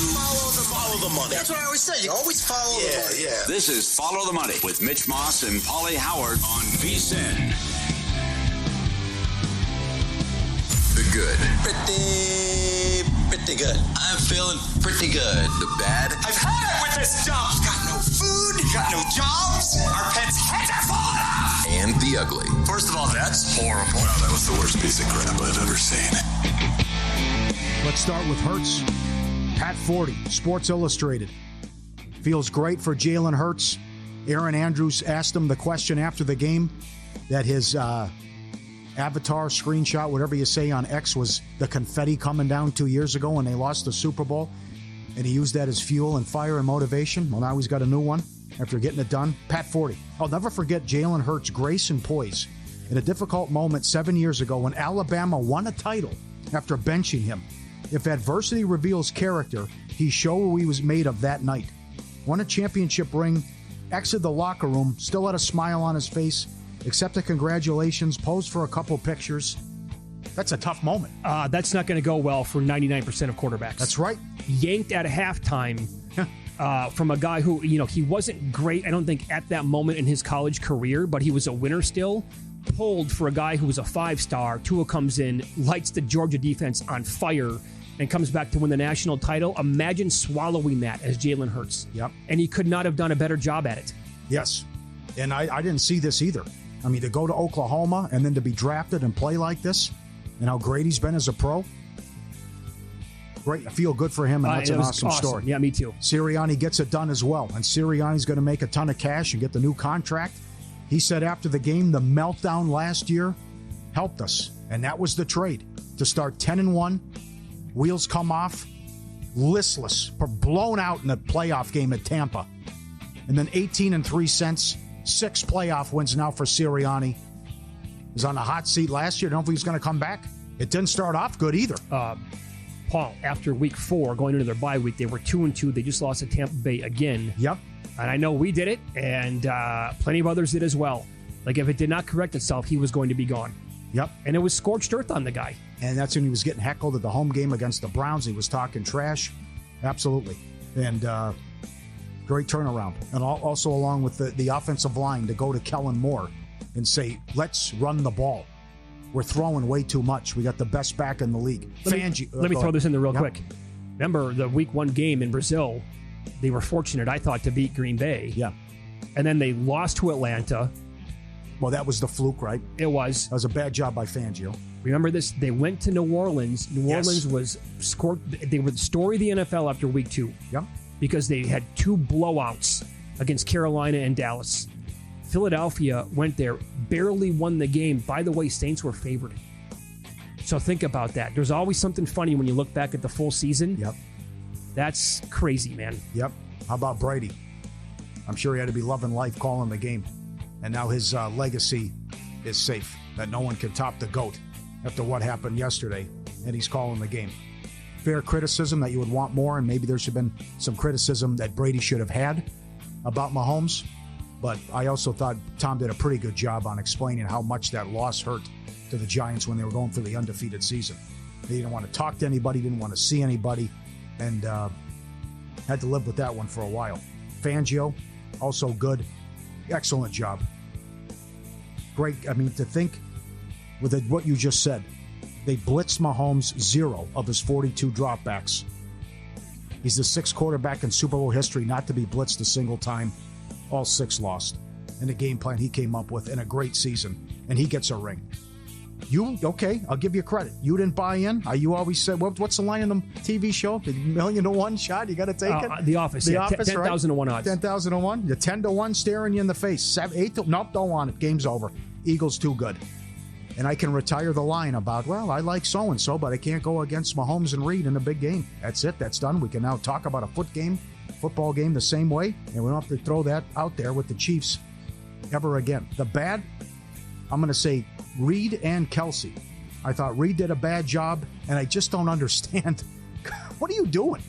Follow the money. That's what I always say. You always follow the money. Yeah. This is Follow the Money with Mitch Moss and Pauly Howard on VSiN. The good. Pretty good. I'm feeling pretty good. The bad. I've had it with this job. Got no food, got no jobs. Our pets' heads are falling off. And the ugly. First of all, that's horrible. Well, that was the worst piece of crap I've ever seen. Let's start with Hurts. Pat 40, Sports Illustrated. Feels great for Jalen Hurts. Aaron Andrews asked him the question after the game that his avatar, screenshot, whatever you say on X, was the confetti coming down 2 years ago when they lost the Super Bowl. And he used that as fuel and fire and motivation. Well, now he's got a new one after getting it done. Pat 40. I'll never forget Jalen Hurts' grace and poise in a difficult moment 7 years ago when Alabama won a title after benching him. If adversity reveals character, he showed what he was made of that night. Won a championship ring, exited the locker room, still had a smile on his face, accepted congratulations, posed for a couple pictures. That's a tough moment. That's not going to go well for 99% of quarterbacks. That's right. Yanked at halftime from a guy who, he wasn't great, I don't think, at that moment in his college career, but he was a winner still. Pulled for a guy who was a 5-star. Tua comes in, lights the Georgia defense on fire, and comes back to win the national title. Imagine swallowing that as Jalen Hurts. Yep. And he could not have done a better job at it. Yes. And I didn't see this either. I mean, to go to Oklahoma and then to be drafted and play like this, and how great he's been as a pro. Great. I feel good for him, and that's an awesome story. Yeah, me too. Sirianni gets it done as well, and Sirianni's going to make a ton of cash and get the new contract. He said after the game, the meltdown last year helped us, and that was the trade. To start 10-1, wheels come off, listless, blown out in the playoff game at Tampa. And then 18-3 cents, 6 playoff wins now for Sirianni. He was on the hot seat last year. I don't know if he's going to come back. It didn't start off good either. Paul, after week 4, going into their bye week, they were 2-2. They just lost to Tampa Bay again. Yep. And I know we did it, and plenty of others did as well. Like, if it did not correct itself, he was going to be gone. Yep. And it was scorched earth on the guy. And that's when he was getting heckled at the home game against the Browns. He was talking trash. Absolutely. And great turnaround. And also along with the offensive line to go to Kellen Moore and say, let's run the ball. We're throwing way too much. We got the best back in the league. Let me throw this in there real quick. Remember the week 1 game in Brazil? They were fortunate, I thought, to beat Green Bay. Yeah. And then they lost to Atlanta. Well, that was the fluke, right? It was. That was a bad job by Fangio. Remember this? They went to New Orleans. New Orleans was scored. They were the story of the NFL after week 2. Yep. Because they had 2 blowouts against Carolina and Dallas. Philadelphia went there, barely won the game. By the way, Saints were favored. So think about that. There's always something funny when you look back at the full season. Yep. That's crazy, man. Yep. How about Brady? I'm sure he had to be loving life calling the game. And now his legacy is safe, that no one can top the GOAT after what happened yesterday, and he's calling the game. Fair criticism that you would want more, and maybe there should have been some criticism that Brady should have had about Mahomes. But I also thought Tom did a pretty good job on explaining how much that loss hurt to the Giants when they were going for the undefeated season. They didn't want to talk to anybody, didn't want to see anybody, and had to live with that one for a while. Fangio, also good. Excellent job. Great. I mean, to think with what you just said, they blitzed Mahomes 0 of his 42 dropbacks. He's the 6th quarterback in Super Bowl history not to be blitzed a single time. All 6 lost. And the game plan he came up with in a great season. And he gets a ring. Okay, I'll give you credit. You didn't buy in. You always said, what's the line in the TV show? The 1,000,000-to-1 shot? You got to take it? The Office. The Office, 10,000-to-1 odds. 10,000-to-1. The 10-to-1 staring you in the face. 8 to nope, don't want it. Game's over. Eagles too good. And I can retire the line about, well, I like so-and-so, but I can't go against Mahomes and Reed in a big game. That's it. That's done. We can now talk about a football game the same way, and we don't have to throw that out there with the Chiefs ever again. The bad, I'm going to say Reed and Kelsey. I thought Reed did a bad job, and I just don't understand. What are you doing?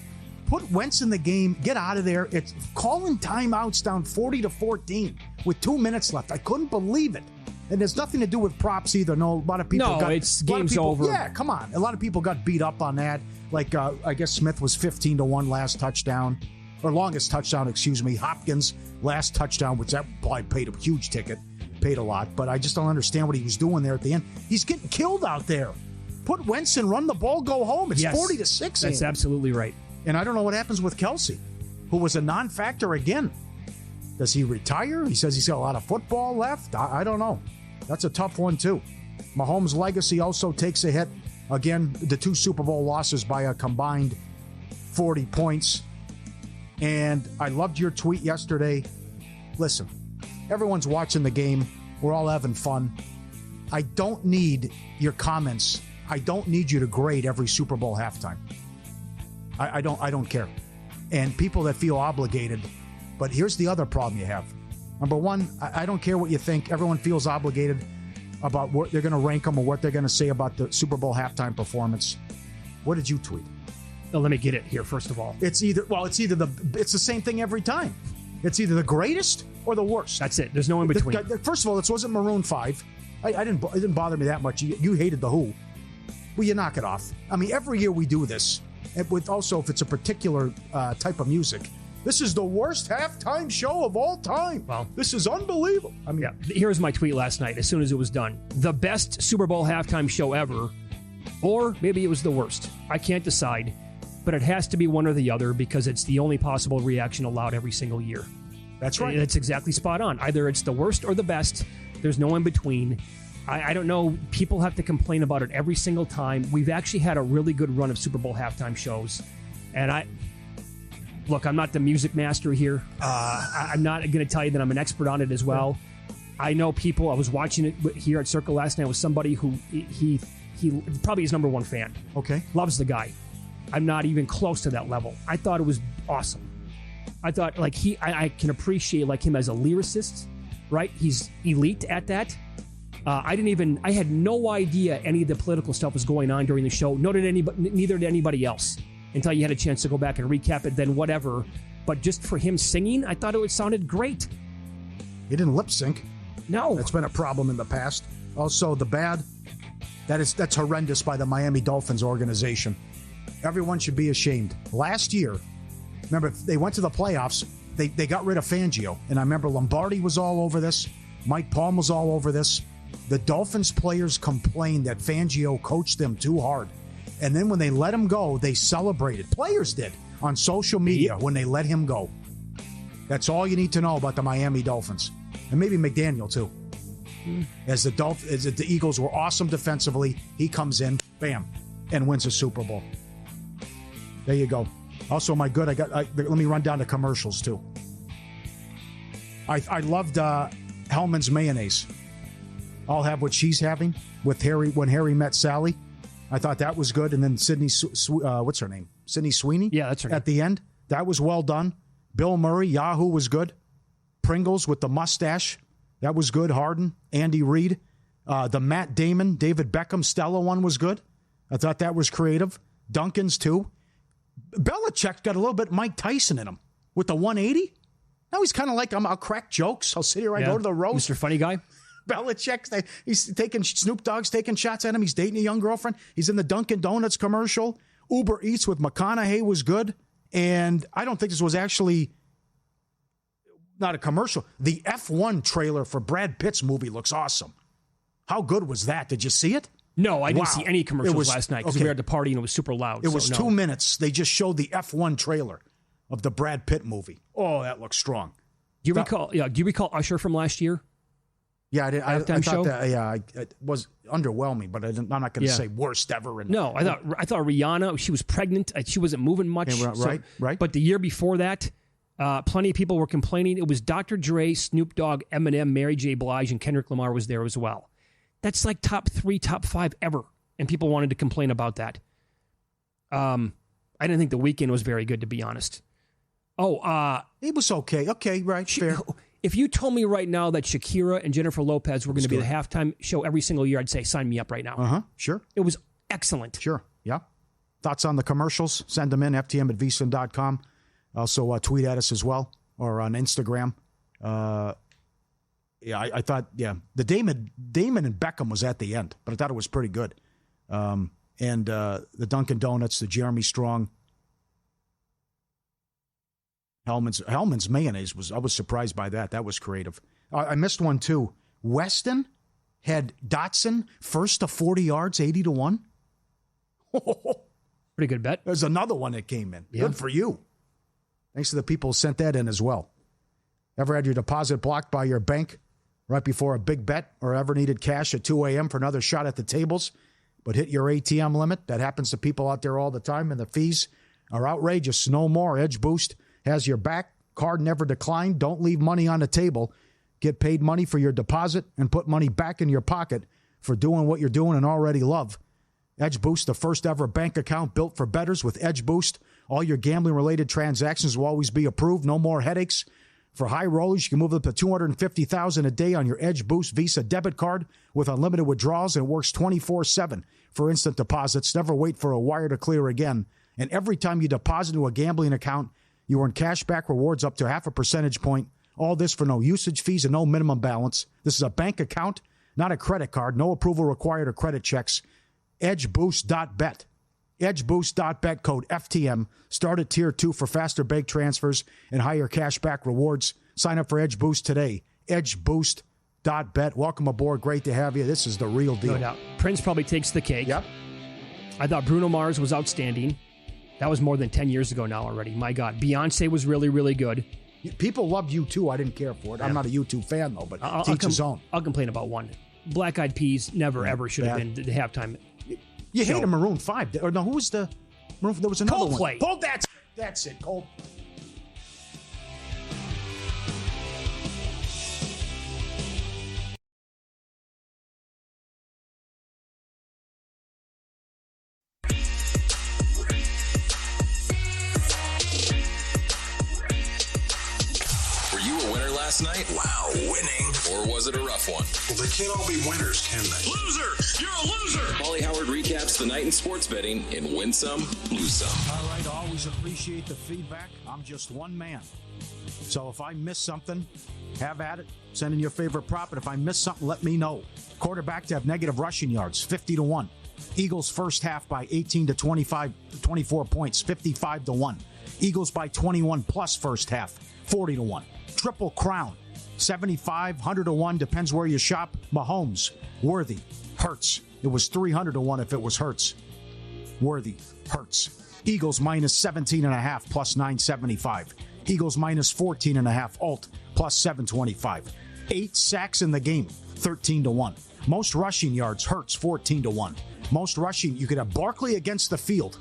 Put Wentz in the game. Get out of there. It's calling timeouts down 40-14 with 2 minutes left. I couldn't believe it. And there's nothing to do with props either. No, a lot of people it's game's over. Yeah, come on. A lot of people got beat up on that. Like, I guess Smith was 15-1 last touchdown. Or longest touchdown, Hopkins, last touchdown, which that probably paid a huge ticket. Paid a lot. But I just don't understand what he was doing there at the end. He's getting killed out there. Put Wentz in, run the ball, go home. It's 40-6. That's absolutely right. And I don't know what happens with Kelsey, who was a non-factor again. Does he retire? He says he's got a lot of football left. I don't know. That's a tough one, too. Mahomes' legacy also takes a hit. Again, the 2 Super Bowl losses by a combined 40 points. And I loved your tweet yesterday. Listen, everyone's watching the game. We're all having fun. I don't need your comments. I don't need you to grade every Super Bowl halftime. I don't care. And people that feel obligated. But here's the other problem you have. Number one, I don't care what you think. Everyone feels obligated about what they're going to rank them or what they're going to say about the Super Bowl halftime performance. What did you tweet? Well, let me get it here, first of all. It's the same thing every time. It's either the greatest or the worst. That's it. There's no in between. First of all, this wasn't Maroon 5. It didn't bother me that much. You hated The Who. Well, you knock it off. I mean, every year we do this. With also, if it's a particular type of music. This is the worst halftime show of all time. Well, this is unbelievable. I mean, here's my tweet last night as soon as it was done. The best Super Bowl halftime show ever, or maybe it was the worst. I can't decide, but it has to be one or the other because it's the only possible reaction allowed every single year. That's right. It's exactly spot on. Either it's the worst or the best. There's no in between. I don't know. People have to complain about it every single time. We've actually had a really good run of Super Bowl halftime shows, and Look, I'm not the music master here. I'm not going to tell you that I'm an expert on it as well. I know people. I was watching it here at Circle last night with somebody who he probably his number one fan. Okay. Loves the guy. I'm not even close to that level. I thought it was awesome. I thought I can appreciate him as a lyricist, right? He's elite at that. I had no idea any of the political stuff was going on during the show. Neither did anybody else. Until you had a chance to go back and recap it, then whatever. But just for him singing, I thought it sounded great. He didn't lip sync. No. That's been a problem in the past. Also, the bad, that's horrendous by the Miami Dolphins organization. Everyone should be ashamed. Last year, remember, they went to the playoffs. They got rid of Fangio. And I remember Lombardi was all over this. Mike Palm was all over this. The Dolphins players complained that Fangio coached them too hard. And then when they let him go, they celebrated. Players did on social media when they let him go. That's all you need to know about the Miami Dolphins. And maybe McDaniel, too. As the Eagles were awesome defensively, he comes in, bam, and wins a Super Bowl. There you go. Also, let me run down the commercials, too. I loved Hellman's mayonnaise. I'll have what she's having with when Harry met Sally. I thought that was good. And then Sydney, what's her name? Sydney Sweeney? Yeah, that's her name. At the end. That was well done. Bill Murray, Yahoo was good. Pringles with the mustache. That was good. Harden, Andy Reid. The Matt Damon, David Beckham, Stella one was good. I thought that was creative. Duncan's too. Belichick got a little bit Mike Tyson in him with the 180. Now he's kind of like, I'll crack jokes. I'll sit here, I go to the roast. Mr. Funny Guy. Belichick, Snoop Dogg's taking shots at him. He's dating a young girlfriend. He's in the Dunkin' Donuts commercial. Uber Eats with McConaughey was good. And I don't think this was actually not a commercial. The F1 trailer for Brad Pitt's movie looks awesome. How good was that? Did you see it? No, I didn't see any commercials last night because we were at the party and it was super loud. It was 2 minutes. They just showed the F1 trailer of the Brad Pitt movie. Oh, that looks strong. Do you recall Usher from last year? Yeah, I thought that. Yeah, it was underwhelming, but I'm not going to say worst ever. I thought Rihanna. She was pregnant. She wasn't moving much. Yeah, right. But the year before that, plenty of people were complaining. It was Dr. Dre, Snoop Dogg, Eminem, Mary J. Blige, and Kendrick Lamar was there as well. That's like top 3, top 5 ever, and people wanted to complain about that. I didn't think The Weeknd was very good, to be honest. It was okay. Okay, right, fair. If you told me right now that Shakira and Jennifer Lopez were going to be the halftime show every single year, I'd say sign me up right now. Sure. It was excellent. Sure, yeah. Thoughts on the commercials? Send them in, ftm@vsin.com. Also, tweet at us as well, or on Instagram. Yeah, I thought, the Damon and Beckham was at the end, but I thought it was pretty good. And the Dunkin' Donuts, the Jeremy Strong, Hellman's mayonnaise I was surprised by that. That was creative. I missed one too. Weston had Dotson first to 40 yards, 80-1. Pretty good bet. There's another one that came in. Good for you. Thanks to the people who sent that in as well. Ever had your deposit blocked by your bank right before a big bet, or ever needed cash at 2 a.m. for another shot at the tables, but hit your ATM limit? That happens to people out there all the time, and the fees are outrageous. No more. Edge Boost has your back. Card never declined. Don't leave money on the table. Get paid money for your deposit and put money back in your pocket for doing what you're doing and already love. Edge Boost, the first ever bank account built for bettors. With Edge Boost, all your gambling-related transactions will always be approved. No more headaches. For high rollers, you can move up to $250,000 a day on your Edge Boost Visa debit card with unlimited withdrawals, and it works 24/7 for instant deposits. Never wait for a wire to clear again. And every time you deposit into a gambling account, you earn cashback rewards up to 0.5 percentage point. All this for no usage fees and no minimum balance. This is a bank account, not a credit card. No approval required or credit checks. EdgeBoost.bet. EdgeBoost.bet, code FTM. Start at Tier 2 for faster bank transfers and higher cashback rewards. Sign up for Edge Boost today. EdgeBoost.bet. Welcome aboard. Great to have you. This is the real deal. No doubt. Prince probably takes the cake. Yep. I thought Bruno Mars was outstanding. That was more than 10 years ago now already. My God. Beyonce was really, really good. People loved U2. I didn't care for it. I'm not a U2 fan, though, but teach his own. I'll complain about one. Black Eyed Peas never, ever should have been the halftime. You hate a Maroon 5. Or no, who was the Maroon? There was another Coldplay. one. That's it. Cold. Last night? Wow, winning. Or was it a rough one? Well, they can't all be winners, can they? Loser! You're a loser! Pauly Howard recaps the night in sports betting in Win Some, Lose Some. All right, always appreciate the feedback. I'm just one man. So if I miss something, have at it. Send in your favorite prop, and if I miss something, let me know. Quarterback to have negative rushing yards, 50-1. Eagles first half by 18 to 24 points, 55-1. Eagles by 21 plus first half, 40-1. Triple crown, 75, 100-1, depends where you shop. Mahomes, Worthy, Hurts. It was 300-1 if it was Hurts. Worthy, Hurts. Eagles minus 17.5 plus 975. Eagles minus 14.5 alt plus 725. 8 sacks in the game, 13-1. Most rushing yards, Hurts, 14-1. Most rushing, you could have Barkley against the field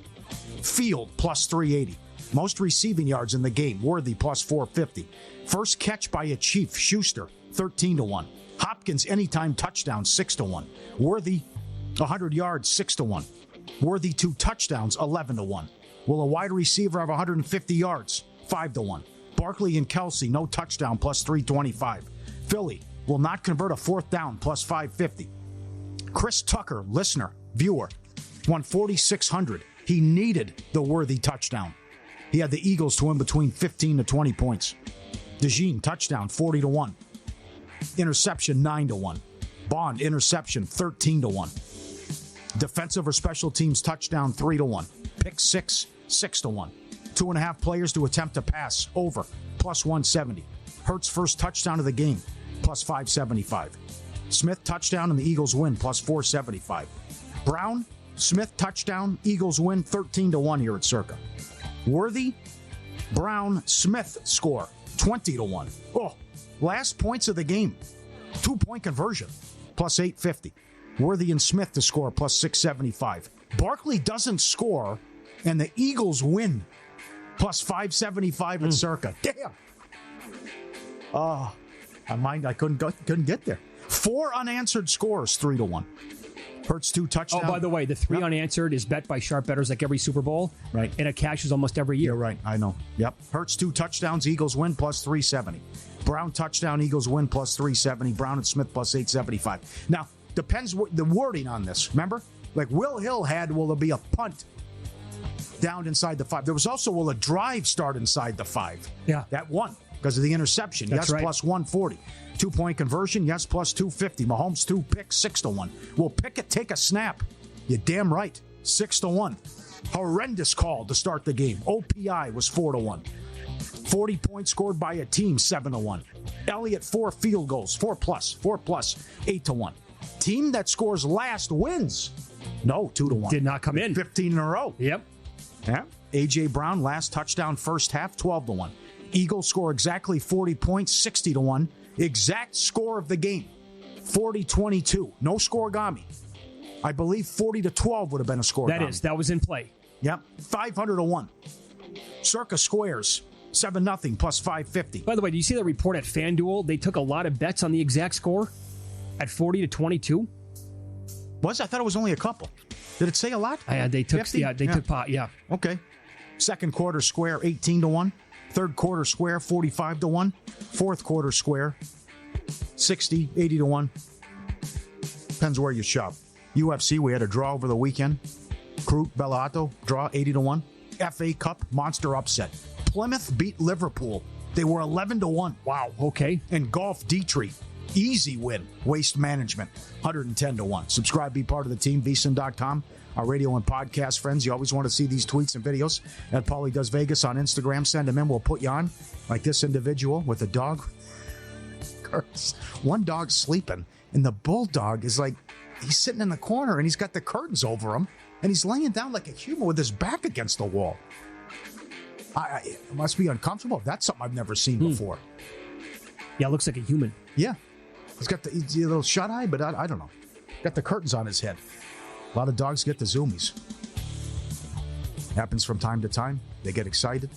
plus 380. Most receiving yards in the game, Worthy plus 450. First catch by a Chief, Schuster, 13-1. Hopkins anytime touchdown, 6-1. Worthy 100 yards, 6-1. Worthy 2 touchdowns, 11-1. Will a wide receiver have 150 yards, 5-1. Barkley and Kelsey, no touchdown, plus 325. Philly will not convert a fourth down, plus 550. Chris Tucker, listener, viewer, won 4,600. He needed the Worthy touchdown. He had the Eagles to win between 15 to 20 points. DeJean, touchdown, 40-1. Interception, 9-1. Bond, interception, 13-1. Defensive or special teams touchdown, 3-1. Pick 6, 6-1. 2.5 players to attempt to pass, over, plus 170. Hurts first touchdown of the game, plus 575. Smith touchdown and the Eagles win, plus 475. Brown, Smith touchdown, Eagles win, 13-1 here at Circa. Worthy, Brown, Smith score, 20-1. Oh, last points of the game, 2-point conversion, plus 850. Worthy and Smith to score, plus 675. Barkley doesn't score, and the Eagles win, plus 575 at Circa. Damn. My mind, I couldn't get there. 4 unanswered scores, 3-1. Hurts 2 touchdowns. Oh, by the way, the 3 unanswered is bet by sharp bettors like every Super Bowl. Right. And it cashes almost every year. You're right. I know. Yep. Hurts 2 touchdowns. Eagles win, plus 370. Brown touchdown. Eagles win, plus 370. Brown and Smith, plus 875. Now, depends what the wording on this. Remember? Like Will Hill had, will there be a punt down inside the 5? There was also, will a drive start inside the 5? Yeah. That won because of the interception. That's yes, right. plus 140. 2-point conversion, yes, plus 250. Mahomes threw pick 6-1. We'll pick it, take a snap. You're damn right. 6-1. Horrendous call to start the game. OPI was 4-1. 40 points scored by a team, 7-1. Elliott, 4 field goals, 4 plus, 8-1. Team that scores last wins. No, 2-1. Did not come in. 15 in a row. Yep. Yeah. A.J. Brown, last touchdown first half, 12-1. Eagles score exactly 40 points, 60-1. Exact score of the game, 40-22. No scoregami. I believe 40-12 would have been a scoregami. That was in play. Yep. 500-1. Circa squares, 7-0 plus 550. By the way, do you see the report at FanDuel? They took a lot of bets on the exact score at 40-22. I thought it was only a couple. Did it say a lot? They took 50? took pot, yeah. Okay. Second quarter square, 18-1. Third quarter square, 45-1. Fourth quarter square, 60, 80-1. Depends where you shop. UFC, we had a draw over the weekend. Crute, Bellato, draw 80-1. FA Cup, monster upset. Plymouth beat Liverpool. They were 11-1. Wow, okay. And Golf Dietrich, easy win. Waste Management, 110-1. Subscribe, be part of the team, vsin.com. Our radio and podcast friends, you always want to see these tweets and videos at Pauly Does Vegas on Instagram. Send them in. We'll put you on like this individual with a dog. One dog's sleeping, and the bulldog is like, he's sitting in the corner, and he's got the curtains over him, and he's laying down like a human with his back against the wall. It must be uncomfortable. That's something I've never seen before. Yeah, it looks like a human. Yeah. He's got he's a little shut-eye, but I don't know. Got the curtains on his head. A lot of dogs get the zoomies. Happens from time to time. They get excited.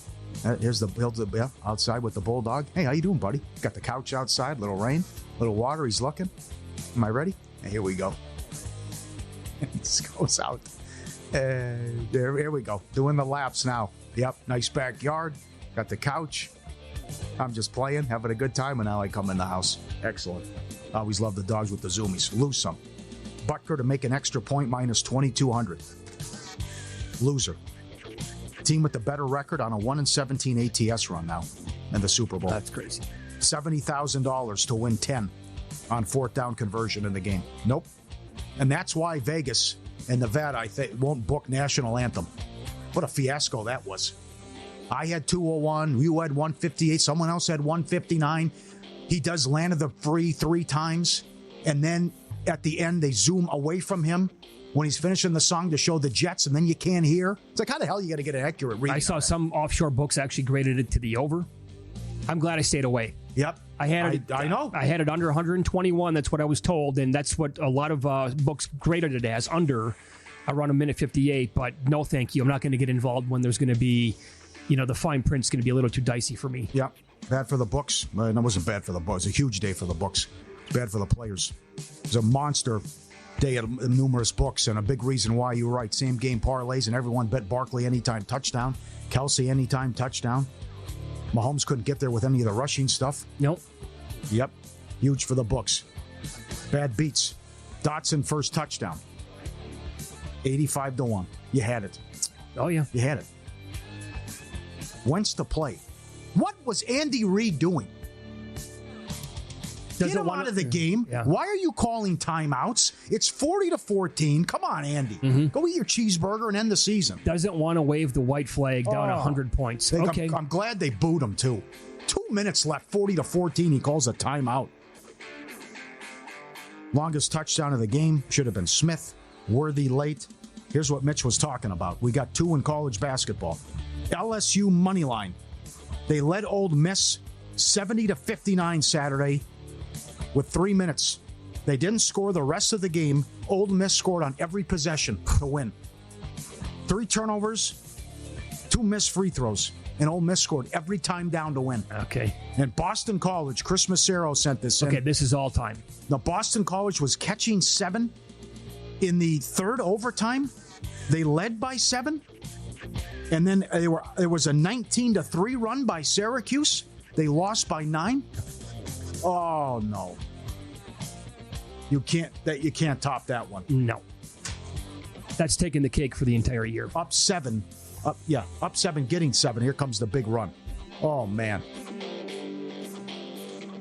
Here's the outside with the bulldog. Hey, how you doing, buddy? Got the couch outside. Little rain, little water. He's looking. Am I ready? And here we go. He just goes out. Here we go. Doing the laps now. Yep, nice backyard. Got the couch. I'm just playing, having a good time, and now I come in the house. Excellent. I always love the dogs with the zoomies. Lose some. Butker to make an extra point, minus 2,200. Loser. Team with the better record on a 1-17 ATS run now in the Super Bowl. That's crazy. $70,000 to win 10 on fourth down conversion in the game. Nope. And that's why Vegas and Nevada, I think, won't book national anthem. What a fiasco that was. I had 201. You had 158. Someone else had 159. He does land of the free 3 times. And then at the end, they zoom away from him when he's finishing the song to show the Jets, and then you can't hear. It's like, how the hell you got to get an accurate reading? I saw some offshore books actually graded it to the over. I'm glad I stayed away. Yep. I know. I had it under 121. That's what I was told, and that's what a lot of books graded it as, under around 1:58. But no, thank you. I'm not going to get involved when there's going to be, the fine print's going to be a little too dicey for me. Yep. Bad for the books. No, it wasn't bad for the books. It was a huge day for the books. Bad for the players. It was a monster day of numerous books, and a big reason why you were right. Same game parlays, and everyone bet Barkley anytime touchdown. Kelsey anytime touchdown. Mahomes couldn't get there with any of the rushing stuff. Nope. Yep. Huge for the books. Bad beats. Dotson first touchdown. 85-1. You had it. Oh, yeah. You had it. Wentz to play. What was Andy Reid doing? Get him out of the game. Yeah. Why are you calling timeouts? It's 40-14. Come on, Andy. Mm-hmm. Go eat your cheeseburger and end the season. Doesn't want to wave the white flag down 100 points. Okay. I'm glad they booed him, too. 2 minutes left, 40-14. He calls a timeout. Longest touchdown of the game should have been Smith. Worthy late. Here's what Mitch was talking about. We got 2 in college basketball. LSU money line. They led Ole Miss 70-59 Saturday with 3 minutes. They didn't score the rest of the game. Ole Miss scored on every possession to win. 3 turnovers, 2 missed free throws, and Ole Miss scored every time down to win. Okay. And Boston College, Chris Massero sent this in. Okay, this is all time. Now, Boston College was catching 7 in the third overtime. They led by 7. And then there was a 19-3 run by Syracuse. They lost by 9. Oh, no. You can't top that one. No. That's taking the cake for the entire year. Up 7, getting 7. Here comes the big run. Oh, man.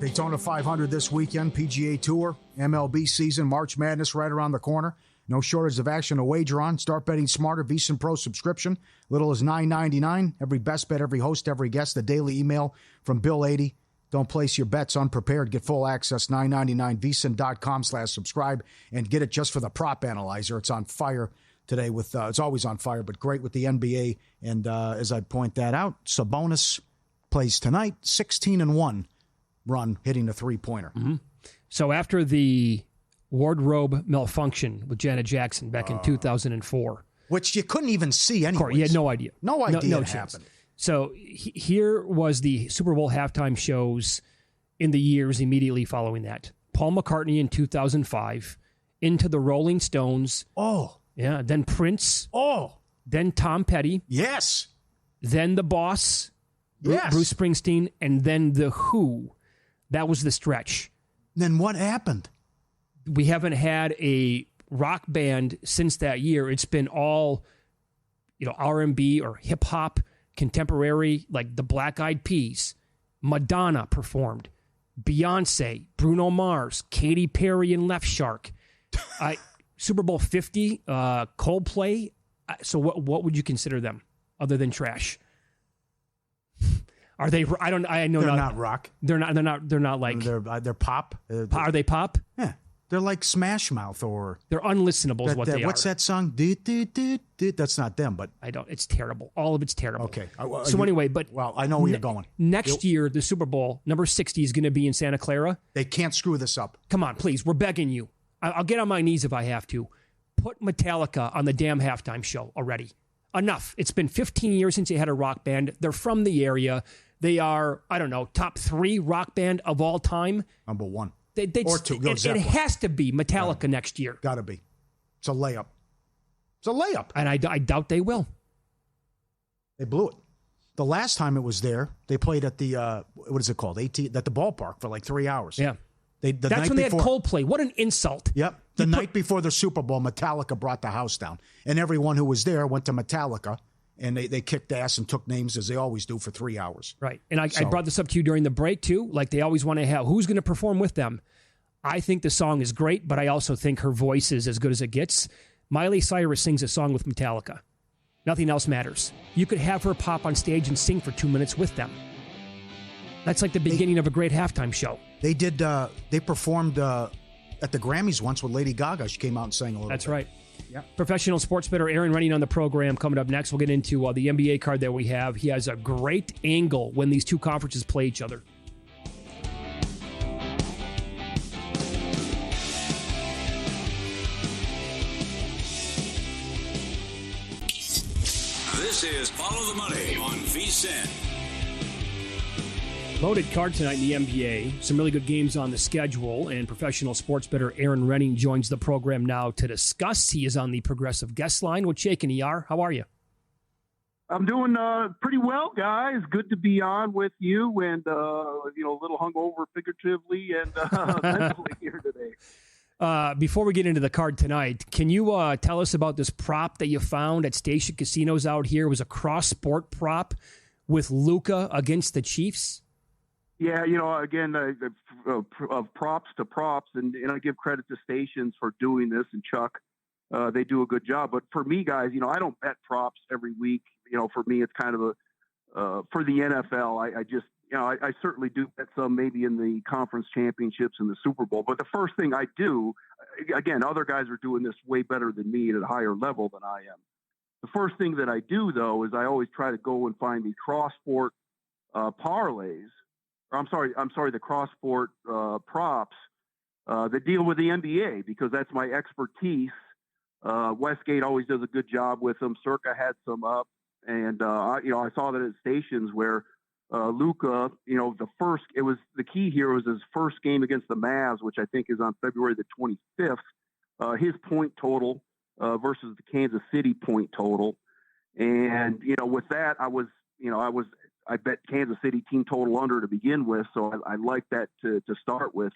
Daytona 500 this weekend, PGA Tour, MLB season, March Madness right around the corner. No shortage of action to wager on. Start betting smarter. VSiN Pro subscription. Little as $9.99. Every best bet, every host, every guest. The daily email from Bill 80. Don't place your bets unprepared. Get full access, $9.99, VSiN.com/subscribe, and get it just for the prop analyzer. It's on fire today with, it's always on fire, but great with the NBA. And as I point that out, Sabonis plays tonight, 16-1 run, hitting a three-pointer. Mm-hmm. So after the wardrobe malfunction with Janet Jackson back in 2004. Which you couldn't even see anyway. You had no idea. No idea no it chance. happened. So here was the Super Bowl halftime shows in the years immediately following that. Paul McCartney in 2005, into the Rolling Stones. Oh. Yeah, then Prince. Oh. Then Tom Petty. Yes. Then The Boss. Yes. Bruce Springsteen. And then The Who. That was the stretch. Then what happened? We haven't had a rock band since that year. It's been all, R&B or hip hop, contemporary, like the Black Eyed Peas. Madonna performed. Beyonce, Bruno Mars, Katy Perry, and Left Shark. Super Bowl 50, Coldplay. So what would you consider them other than trash? Are they? I know they're not rock. They're not like they're pop. Are they pop? Yeah, they're like Smash Mouth or they're unlistenable. Is what they are. What's that song? That's not them, but I don't. It's terrible. All of it's terrible. Okay. Anyway, but I know where you're going. Next year, the Super Bowl number 60 is going to be in Santa Clara. They can't screw this up. Come on, please. We're begging you. I'll get on my knees if I have to. Put Metallica on the damn halftime show already. Enough. It's been 15 years since they had a rock band. They're from the area. They are, top 3 rock band of all time. Number 1. Or 2. It has to be Metallica next year. Got to be. It's a layup. It's a layup. And I doubt they will. They blew it. The last time it was there, they played at the, what is it called? At the ballpark for like 3 hours. Yeah. That's when they had Coldplay. What an insult. Yep. The night before the Super Bowl, Metallica brought the house down. And everyone who was there went to Metallica, and they kicked ass and took names, as they always do, for 3 hours. Right. And I brought this up to you during the break, too. Like, they always want to have, who's going to perform with them? I think the song is great, but I also think her voice is as good as it gets. Miley Cyrus sings a song with Metallica. Nothing else matters. You could have her pop on stage and sing for 2 minutes with them. That's like the beginning of a great halftime show. They did. They performed at the Grammys once with Lady Gaga. She came out and sang a little bit. That's right. Yeah. Professional sports bettor Erin Rynning on the program. Coming up next, we'll get into the NBA card that we have. He has a great angle when these two conferences play each other. This is Follow the Money on VSiN. Loaded card tonight in the NBA. Some really good games on the schedule, and professional sports bettor Erin Rynning joins the program now to discuss. He is on the Progressive guest line with Jake and ER. How are you? I'm doing pretty well, guys. Good to be on with you, and a little hungover figuratively and mentally here today. Before we get into the card tonight, can you tell us about this prop that you found at Station Casinos out here? It was a cross-sport prop with Luka against the Chiefs. Yeah, again, of props to props, and I give credit to stations for doing this, and Chuck, they do a good job. But for me, guys, I don't bet props every week. For me, it's kind of for the NFL, I just, I certainly do bet some maybe in the conference championships and the Super Bowl. But the first thing I do, again, other guys are doing this way better than me at a higher level than I am. The first thing that I do, though, is I always try to go and find the cross-sport parlays. I'm sorry, the cross-sport props that deal with the NBA, because that's my expertise. Westgate always does a good job with them. Circa had some up, and I saw that at stations where Luka, the key here was his first game against the Mavs, which I think is on February the 25th. His point total versus the Kansas City point total, and with that, I bet Kansas City team total under to begin with, so I like that to start with.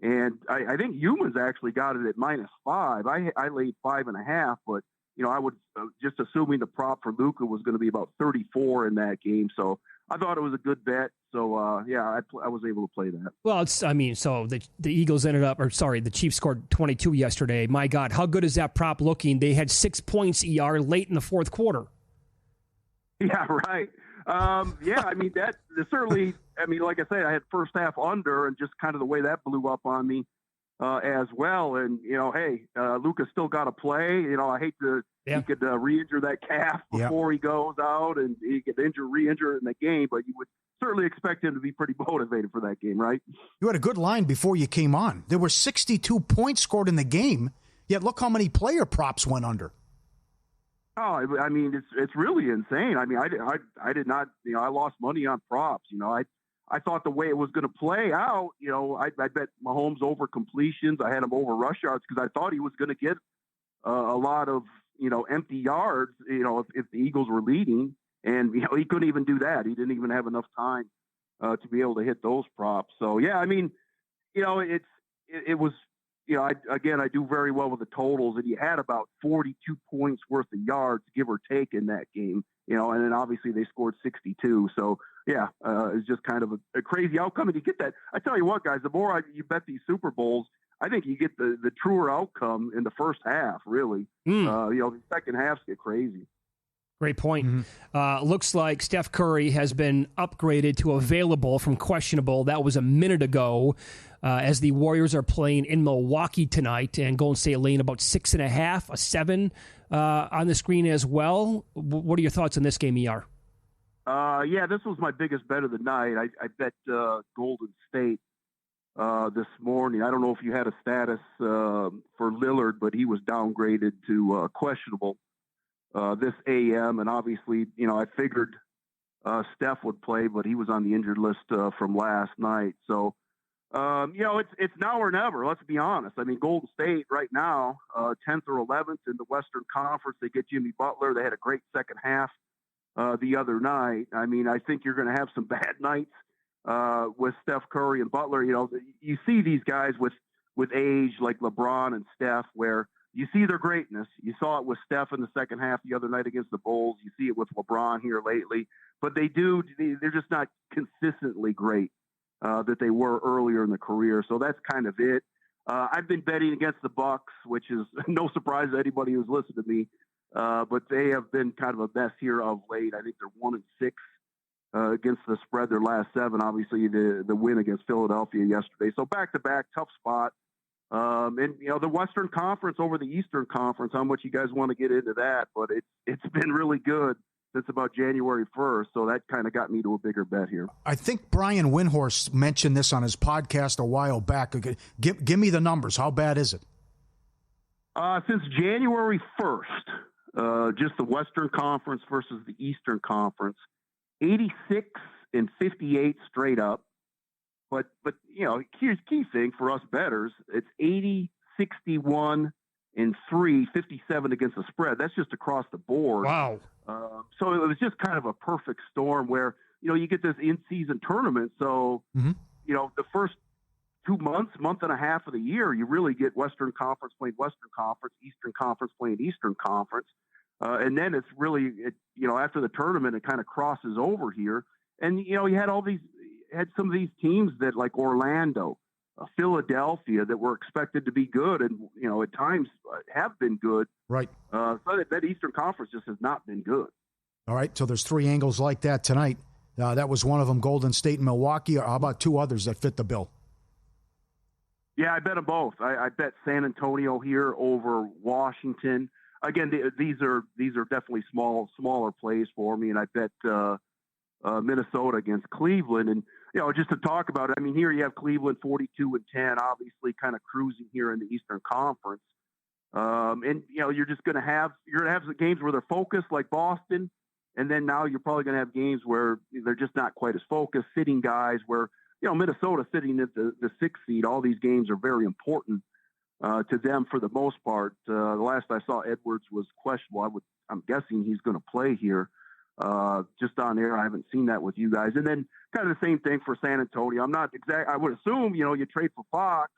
And I think Humans actually got it at -5. I laid 5.5, but I would just assuming the prop for Luka was going to be about 34 in that game. So I thought it was a good bet. So, yeah, I was able to play that. Well, so the Eagles the Chiefs scored 22 yesterday. My God, how good is that prop looking? They had 6 points ER late in the fourth quarter. Yeah, right. Yeah, I mean, that certainly, like I said, I had first half under, and just kind of the way that blew up on me as well. And, hey, Luka's still got to play. I hate to, he could re-injure that calf before he goes out, and he could re-injure in the game, but you would certainly expect him to be pretty motivated for that game, right? You had a good line before you came on. There were 62 points scored in the game, yet look how many player props went under. Oh, I mean, it's really insane. I mean, I did not, I lost money on props. I thought the way it was going to play out, I bet Mahomes over completions. I had him over rush yards because I thought he was going to get a lot of, empty yards, if the Eagles were leading. And, he couldn't even do that. He didn't even have enough time to be able to hit those props. So, yeah, I mean, it was, I do very well with the totals, and you had about 42 points worth of yards, give or take, in that game, and then obviously they scored 62. So, yeah, it's just kind of a crazy outcome. And you get that. I tell you what, guys, the more you bet these Super Bowls, I think you get the truer outcome in the first half, really. The second halves get crazy. Great point. Looks like Steph Curry has been upgraded to available from questionable. That was a minute ago, as the Warriors are playing in Milwaukee tonight, and Golden State laying about 6.5, a 7 on the screen as well. What are your thoughts on this game, ER? Yeah, this was my biggest bet of the night. I bet Golden State this morning. I don't know if you had a status for Lillard, but he was downgraded to questionable this AM, and obviously, I figured Steph would play, but he was on the injured list from last night. So, it's now or never. Let's be honest. I mean, Golden State right now, 10th or 11th in the Western Conference. They get Jimmy Butler. They had a great second half the other night. I mean, I think you're going to have some bad nights with Steph Curry and Butler. You see these guys with age like LeBron and Steph, where you see their greatness. You saw it with Steph in the second half the other night against the Bulls. You see it with LeBron here lately. But they're just not consistently great that they were earlier in the career. So that's kind of it. I've been betting against the Bucks, which is no surprise to anybody who's listened to me. But they have been kind of a mess here of late. I think they're 1-6 against the spread their last 7. Obviously, the win against Philadelphia yesterday. So back-to-back, tough spot. And the Western Conference over the Eastern Conference, how much you guys want to get into that, but it's been really good since about January 1st, so that kind of got me to a bigger bet here. I think Brian Windhorst mentioned this on his podcast a while back. Give me the numbers. How bad is it? Since January 1st, just the Western Conference versus the Eastern Conference, 86 and 58 straight up. But here's the key thing for us bettors. It's 80, 61, and 3, 57 against the spread. That's just across the board. Wow. So it was just kind of a perfect storm where, you get this in-season tournament. So, the first 2 months, month and a half of the year, you really get Western Conference playing Western Conference, Eastern Conference playing Eastern Conference. And then it's really, after the tournament, it kind of crosses over here. And, you had some of these teams that like Orlando, Philadelphia, that were expected to be good and, at times have been good. Right. So that Eastern Conference just has not been good. All right. So there's 3 angles like that tonight. That was one of them, Golden State and Milwaukee. How about 2 others that fit the bill? Yeah, I bet them both. I bet San Antonio here over Washington. Again, these are definitely smaller plays for me, and I bet Minnesota against Cleveland. And just to talk about it, I mean, here you have Cleveland 42-10, obviously kind of cruising here in the Eastern Conference. And you're going to have some games where they're focused, like Boston, and then now you're probably going to have games where they're just not quite as focused, sitting guys. Where Minnesota sitting at the 6th seed, all these games are very important to them for the most part. The last I saw, Edwards was questionable. I'm guessing he's going to play here. Just on air, I haven't seen that with you guys. And then kind of the same thing for San Antonio. I'm not exact. I would assume, you trade for Fox,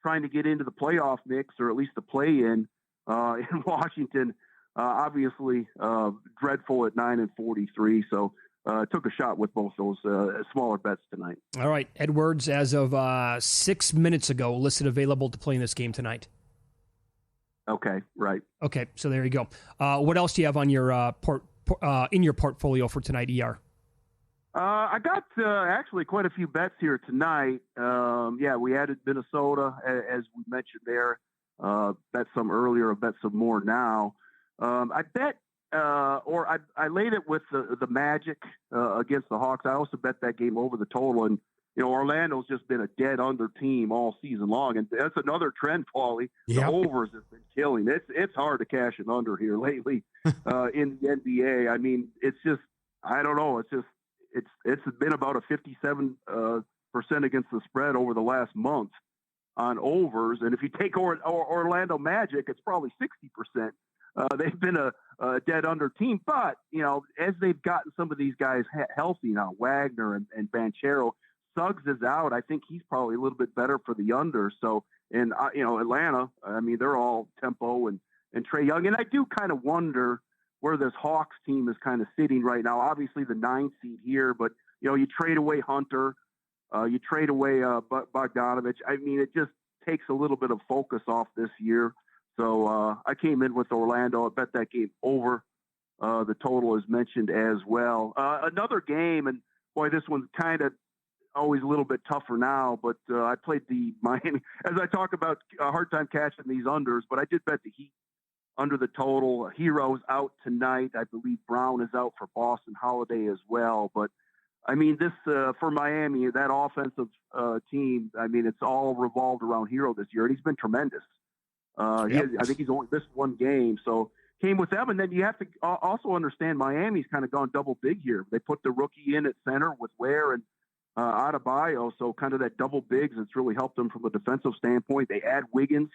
trying to get into the playoff mix or at least the play-in Washington. Obviously, dreadful at 9-43. So took a shot with both those smaller bets tonight. All right. Edwards, as of 6 minutes ago, listed available to play in this game tonight. Okay, right. Okay, so there you go. What else do you have on your in your portfolio for tonight, ER? I got actually quite a few bets here tonight. We added Minnesota, as we mentioned there. Bet some earlier, bet some more now. I bet, I laid it with the Magic against the Hawks. I also bet that game over the total. And, Orlando's just been a dead under team all season long. And that's another trend, Pauly. The overs have been killing. It's hard to cash an under here lately in the NBA. I mean, it's just, I don't know. It's been about a 57% against the spread over the last month on overs. And if you take Orlando Magic, it's probably 60%. They've been a dead under team. But, as they've gotten some of these guys healthy now, Wagner and Banchero, Suggs is out. I think he's probably a little bit better for the under. So, and, Atlanta, I mean, they're all tempo and Trae Young. And I do kind of wonder where this Hawks team is kind of sitting right now. Obviously the 9th seed here, but, you trade away Hunter, you trade away Bogdanovich. I mean, it just takes a little bit of focus off this year. So I came in with Orlando. I bet that game over. The total is mentioned as well. Another game, and boy, this one's kind of always a little bit tougher now, but I played the Miami. As I talk about a hard time catching these unders, but I did bet the Heat under the total. Hero's out tonight. I believe Brown is out for Boston, Holiday as well. But, I mean, this for Miami, that offensive team, I mean, it's all revolved around Hero this year, and he's been tremendous. I think he's only missed one game, so came with them. And then you have to also understand Miami's kind of gone double big here. They put the rookie in at center with Ware and Adebayo, so kind of that double bigs. It's really helped them from a defensive standpoint. They add Wiggins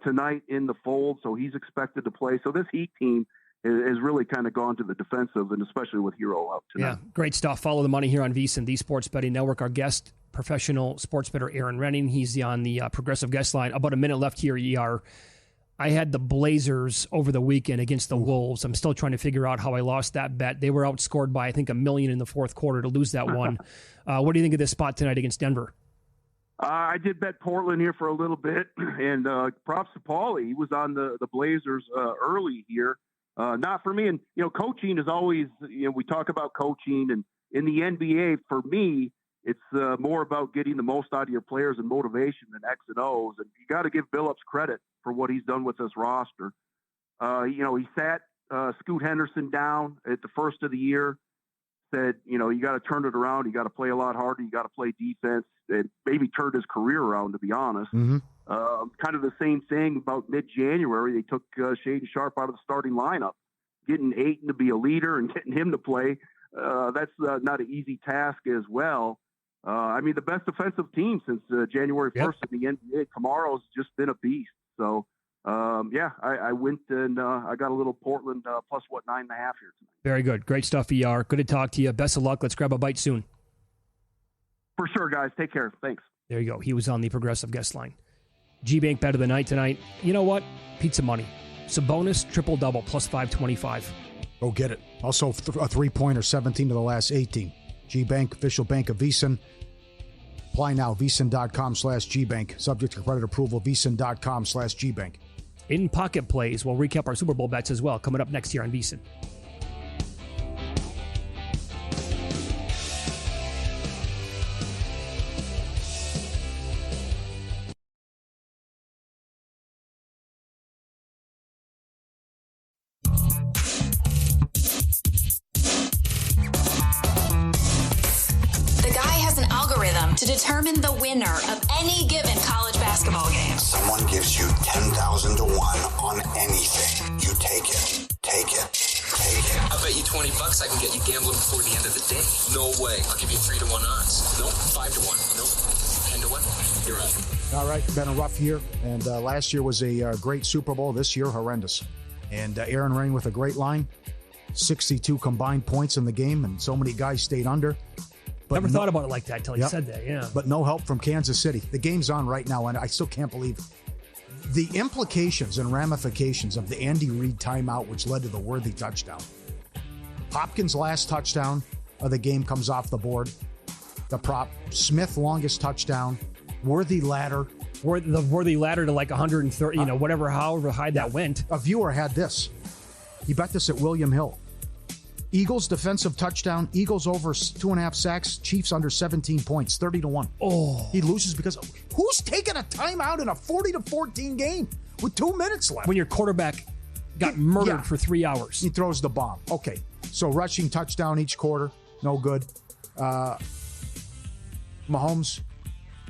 tonight in the fold, so he's expected to play. So this Heat team has really kind of gone to the defensive, and especially with Hero out tonight. Yeah, great stuff. Follow the money here on VSiN, the Sports Betting Network. Our guest, professional sports bettor Erin Rynning. He's on the progressive guest line. About a minute left here, ER. I had the Blazers over the weekend against the Wolves. I'm still trying to figure out how I lost that bet. They were outscored by, I think, $1 million in the fourth quarter to lose that one. What do you think of this spot tonight against Denver? I did bet Portland here for a little bit, and props to Pauly. He was on the Blazers early here. Not for me. And, coaching is always, we talk about coaching, and in the NBA, for me, it's more about getting the most out of your players and motivation than X and O's. And you got to give Billups credit for what he's done with this roster. He sat Scoot Henderson down at the first of the year, said, you got to turn it around. You got to play a lot harder. You got to play defense. And maybe turned his career around, to be honest. Mm-hmm. Kind of the same thing about mid-January. They took Shaedon Sharp out of the starting lineup, getting Ayton to be a leader and getting him to play. That's not an easy task as well. The best defensive team since January 1st in the NBA. Kamaro's just been a beast. So, I went and I got a little Portland plus 9.5 here tonight. Very good. Great stuff, ER. Good to talk to you. Best of luck. Let's grab a bite soon. For sure, guys. Take care. Thanks. There you go. He was on the progressive guest line. G-Bank bet of the night tonight. You know what? Pizza money. Sabonis triple-double plus 525. Go get it. Also, a three-pointer, 17 to the last 18. G-Bank, official bank of VSiN. Apply now, VSiN.com/GBank. Subject to credit approval, VSiN.com/GBank. In pocket plays, we'll recap our Super Bowl bets as well, coming up next year on VSiN. To determine the winner of any given college basketball game. Someone gives you 10,000 to 1 on anything. You take it. Take it. Take it. I bet you $20 I can get you gambling before the end of the day. No way. I'll give you 3 to 1 odds. Nope. 5 to 1. Nope. 10 to 1. You're right. All right. Been a rough year. And last year was a great Super Bowl. This year, horrendous. And Erin Rynning with a great line. 62 combined points in the game. And so many guys stayed under. But Never thought about it like that until you said that, yeah. But no help from Kansas City. The game's on right now, and I still can't believe the implications and ramifications of the Andy Reid timeout, which led to the Worthy touchdown. Hopkins' last touchdown, of the game comes off the board. The prop, Smith, longest touchdown. Worthy ladder. The worthy ladder to like 130, however high that went. A viewer had this. He bet this at William Hill. Eagles defensive touchdown. Eagles over 2.5 sacks. Chiefs under 17 points. 30-1. Oh. He loses because who's taking a timeout in a 40-14 game with 2 minutes left? When your quarterback got murdered for 3 hours. He throws the bomb. Okay. So rushing touchdown each quarter. No good. Mahomes,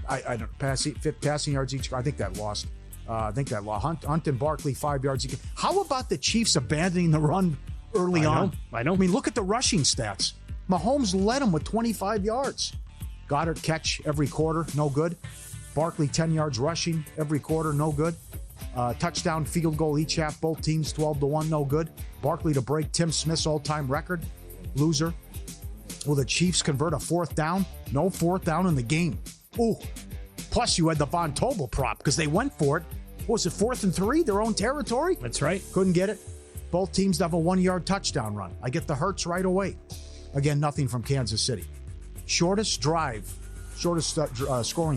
I don't passing yards each. I think that lost. Hunt and Barkley 5 yards each. How about the Chiefs abandoning the run early on? I know. I mean, look at the rushing stats. Mahomes led him with 25 yards. Goddard catch every quarter, no good. Barkley 10 yards rushing every quarter, no good. Touchdown, field goal each half, both teams 12-1, no good. Barkley to break Tim Smith's all-time record, loser. Will the Chiefs convert a 4th down? No 4th down in the game. Ooh. Plus, you had the Von Tobel prop because they went for it. What was it, 4th and 3, their own territory? That's right. Couldn't get it. Both teams have a 1-yard touchdown run. I get the Hurts right away. Again, nothing from Kansas City. Shortest scoring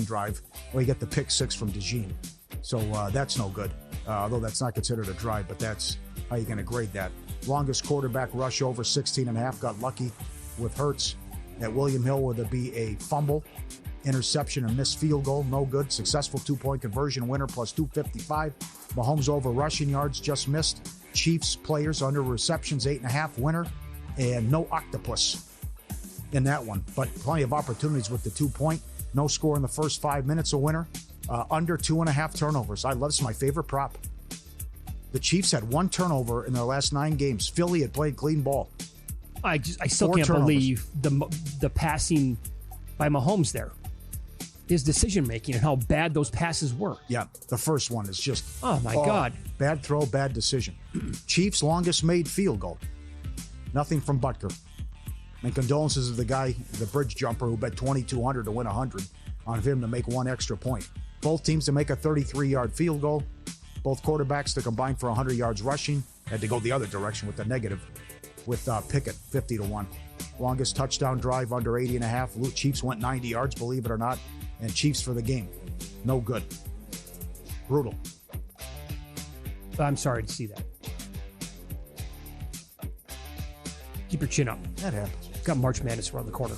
drive. Well, you get the pick 6 from DeJean. So that's no good. Although that's not considered a drive, but that's how you're going to grade that. Longest quarterback rush over 16.5. Got lucky with Hurts. At William Hill, would there be a fumble, interception, or missed field goal? No good. Successful 2-point conversion winner plus 255. Mahomes over rushing yards, just missed. Chiefs players under receptions, 8.5 winner. And no octopus in that one. But plenty of opportunities with the 2-point. No score in the first 5 minutes, a winner. Under 2.5 turnovers. I love this. My favorite prop. The Chiefs had 1 turnover in their last 9 games. Philly had played clean ball. I still 4 can't turnovers. believe the passing by Mahomes there. His decision-making and how bad those passes were. Yeah, the first one is just... Oh, my God. Bad throw, bad decision. Chiefs' longest made field goal. Nothing from Butker. And condolences to the guy, the bridge jumper, who bet $2,200 to win $100 on him to make 1 extra point. Both teams to make a 33-yard field goal. Both quarterbacks to combine for 100 yards rushing. Had to go the other direction with the negative. With Pickett, 50-1. Longest touchdown drive under 80.5. Chiefs went 90 yards, believe it or not. And Chiefs for the game. No good. Brutal. I'm sorry to see that. Keep your chin up. That happens. Got March Madness around the corner.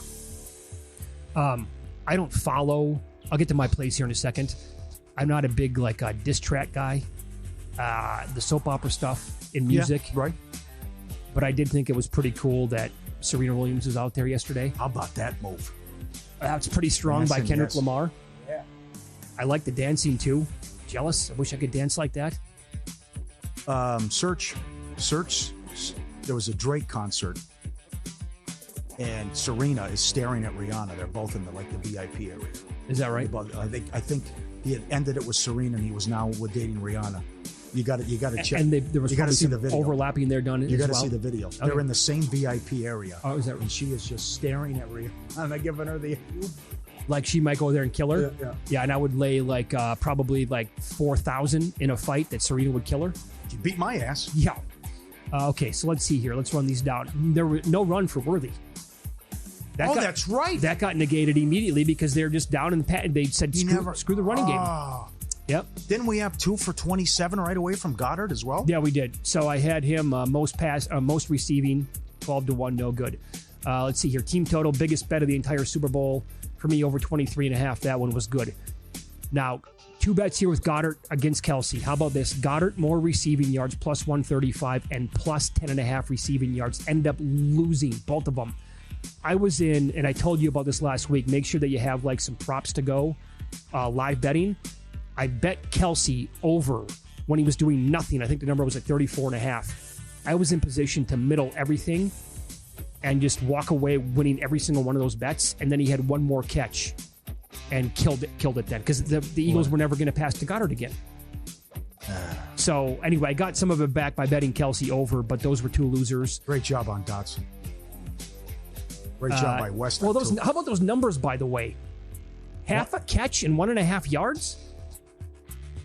I don't follow. I'll get to my place here in a second. I'm not a big diss track guy. The soap opera stuff in music. Yeah, right. But I did think it was pretty cool that Serena Williams was out there yesterday. How about that move? That's pretty strong by Kendrick Lamar. Yeah. I like the dancing too. Jealous. I wish I could dance like that. Search. There was a Drake concert, and Serena is staring at Rihanna. They're both in the VIP area. Is that right? I think he had ended it with Serena, and he was now dating Rihanna. You got to check. And there was probably some overlapping there done. You got to see the video. Okay. They're in the same VIP area. Oh, is that right? And she is just staring at Rihanna. I'm not giving her the. Like she might go there and kill her. Yeah, and I would lay probably 4,000 in a fight that Serena would kill her. She beat my ass. Yeah. Okay, so let's see here. Let's run these down. There was no run for Worthy. That's right. That got negated immediately because they're just down in the patent. They said screw the running game. Yep. Didn't we have 2 for 27 right away from Goddard as well? Yeah, we did. So I had him most receiving, 12-1, no good. Let's see here. Team total, biggest bet of the entire Super Bowl for me, over 23.5. That one was good. Now, 2 bets here with Goddard against Kelsey. How about this? Goddard, more receiving yards, plus 135, and plus 10.5 receiving yards. End up losing both of them. I was in, and I told you about this last week, make sure that you have some props to go, live betting. I bet Kelsey over when he was doing nothing. I think the number was at 34.5. I was in position to middle everything and just walk away winning every single one of those bets. And then he had one more catch and killed it then because the Eagles were never going to pass to Goddard again. So anyway, I got some of it back by betting Kelsey over, but those were 2 losers. Great job on Dotson. Great job by West. Well, how about those numbers, by the way? Half a catch and 1.5 yards?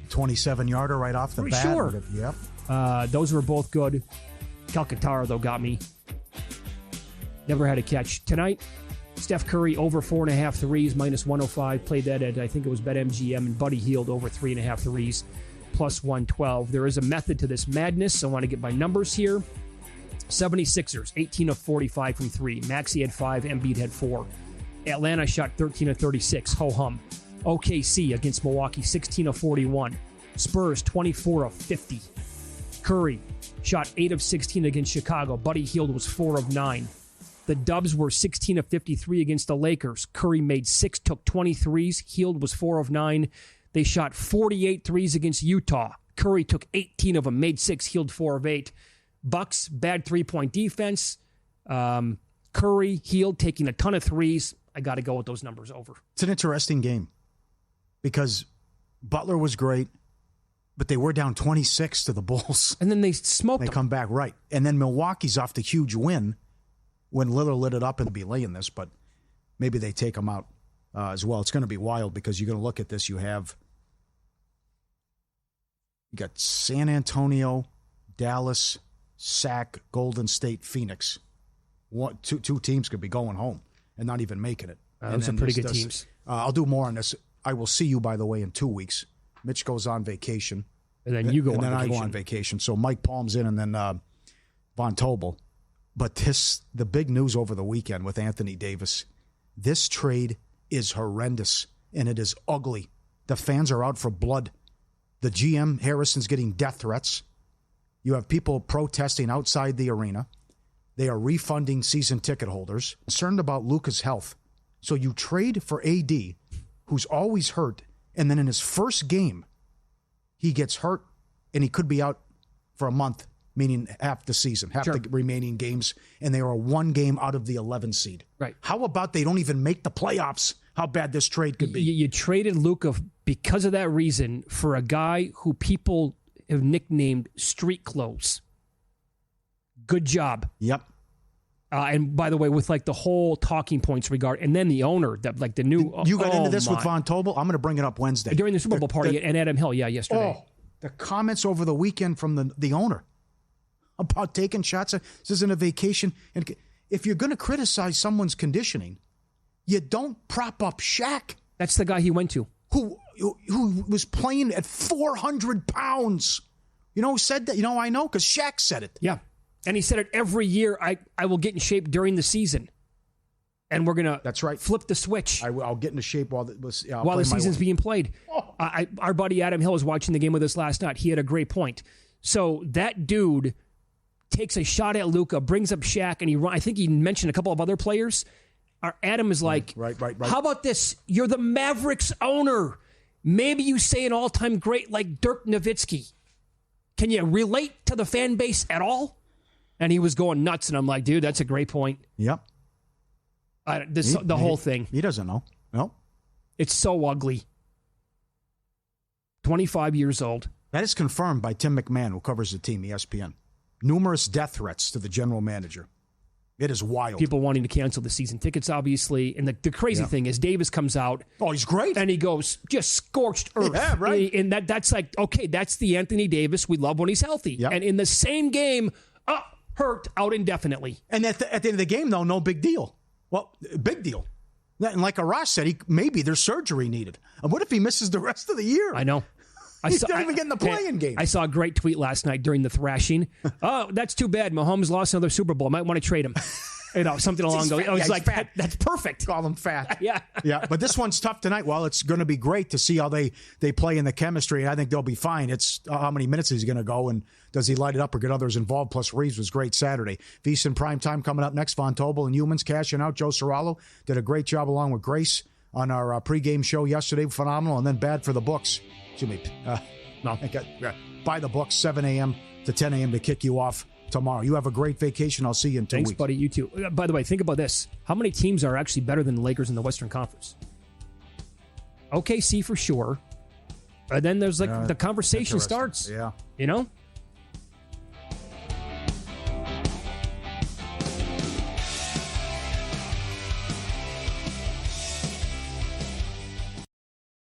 27-yarder right off the bat. Sure. Yep. Those were both good. Calcaterra, though, got me. Never had a catch. Tonight, Steph Curry over 4.5 threes, minus 105. Played that at, I think it was BetMGM, and Buddy Hield over 3.5 threes, plus 112. There is a method to this madness. I want to get my numbers here. 76ers, 18 of 45 from 3. Maxey had 5, Embiid had 4. Atlanta shot 13 of 36, ho-hum. OKC against Milwaukee, 16 of 41. Spurs, 24 of 50. Curry shot 8 of 16 against Chicago. Buddy Hield was 4 of 9. The Dubs were 16 of 53 against the Lakers. Curry made 6, took 23s. Hield was 4 of 9. They shot 48 threes against Utah. Curry took 18 of them, made 6, Hield 4 of 8. Bucks, bad three-point defense. Curry, Hield taking a ton of threes. I got to go with those numbers over. It's an interesting game because Butler was great, but they were down 26 to the Bulls. And then they smoked them. They come back, right. And then Milwaukee's off the huge win when Lillard lit it up and be laying this, but maybe they take them out as well. It's going to be wild because you're going to look at this. You got San Antonio, Dallas, Sac, Golden State, Phoenix. Two teams could be going home and not even making it. Those are pretty good teams. I'll do more on this. I will see you, by the way, in 2 weeks. Mitch goes on vacation. And then you go on vacation. And then vacation. I go on vacation. So Mike Palm's in and then Von Tobel. But the big news over the weekend with Anthony Davis, this trade is horrendous and it is ugly. The fans are out for blood. The GM, Harrison's getting death threats. You have people protesting outside the arena. They are refunding season ticket holders, concerned about Luka's health. So you trade for AD, who's always hurt, and then in his first game, he gets hurt and he could be out for a month, meaning half the season, half the remaining games, and they are 1 game out of the 11 seed. Right. How about they don't even make the playoffs? How bad this trade could be. You traded Luka because of that reason for a guy who people have nicknamed Street Clothes. Good job. Yep. And by the way, with like the whole talking points and then the owner, that like the new. You got into this with Von Tobel? I'm going to bring it up Wednesday. During the Super Bowl party and Adam Hill, yesterday. Oh, the comments over the weekend from the owner about taking shots. This isn't a vacation. And if you're going to criticize someone's conditioning, you don't prop up Shaq. That's the guy he went to. Who was playing at 400 pounds. You know who said that? You know, I know, because Shaq said it. Yeah. And he said it every year, I will get in shape during the season. And we're going to That's right. flip the switch. I'll get into shape while the season's being played. Oh. Our buddy Adam Hill was watching the game with us last night. He had a great point. So that dude takes a shot at Luka, brings up Shaq, and I think he mentioned a couple of other players. Adam is like, right. How about this? You're the Mavericks owner. Maybe you say an all-time great like Dirk Nowitzki. Can you relate to the fan base at all? And he was going nuts, and I'm like, dude, that's a great point. Yep. The whole thing. He doesn't know. No. It's so ugly. 25 years old. That is confirmed by Tim McMahon, who covers the team, ESPN. Numerous death threats to the general manager. It is wild. People wanting to cancel the season tickets, obviously. And the crazy thing is Davis comes out. Oh, he's great. And he goes, just scorched earth. Yeah, right. And that's like, okay, that's the Anthony Davis we love when he's healthy. Yep. And in the same game, hurt out indefinitely. And at the end of the game, though, no big deal. Well, big deal. And like Arash said, maybe there's surgery needed. And what if he misses the rest of the year? I know. He's not even getting the playing game. I saw a great tweet last night during the thrashing. Oh, that's too bad. Mahomes lost another Super Bowl. Might want to trade him. Something along those. He's like, fat. That's perfect. Call him fat. Yeah. Yeah. But this one's tough tonight. Well, it's going to be great to see how they play in the chemistry. I think they'll be fine. It's how many minutes he's going to go and does he light it up or get others involved? Plus, Reeves was great Saturday. VSiN prime time coming up next. Von Tobel and Humans cashing out. Joe Cirallo did a great job along with Grace on our pregame show yesterday. Phenomenal. And then bad for the books. Excuse me. Buy the books, 7 a.m. to 10 a.m. to kick you off tomorrow. You have a great vacation. I'll see you in 2 weeks. Thanks, buddy. You too. By the way, think about this. How many teams are actually better than the Lakers in the Western Conference? OKC for sure. And then there's the conversation starts. Yeah. You know?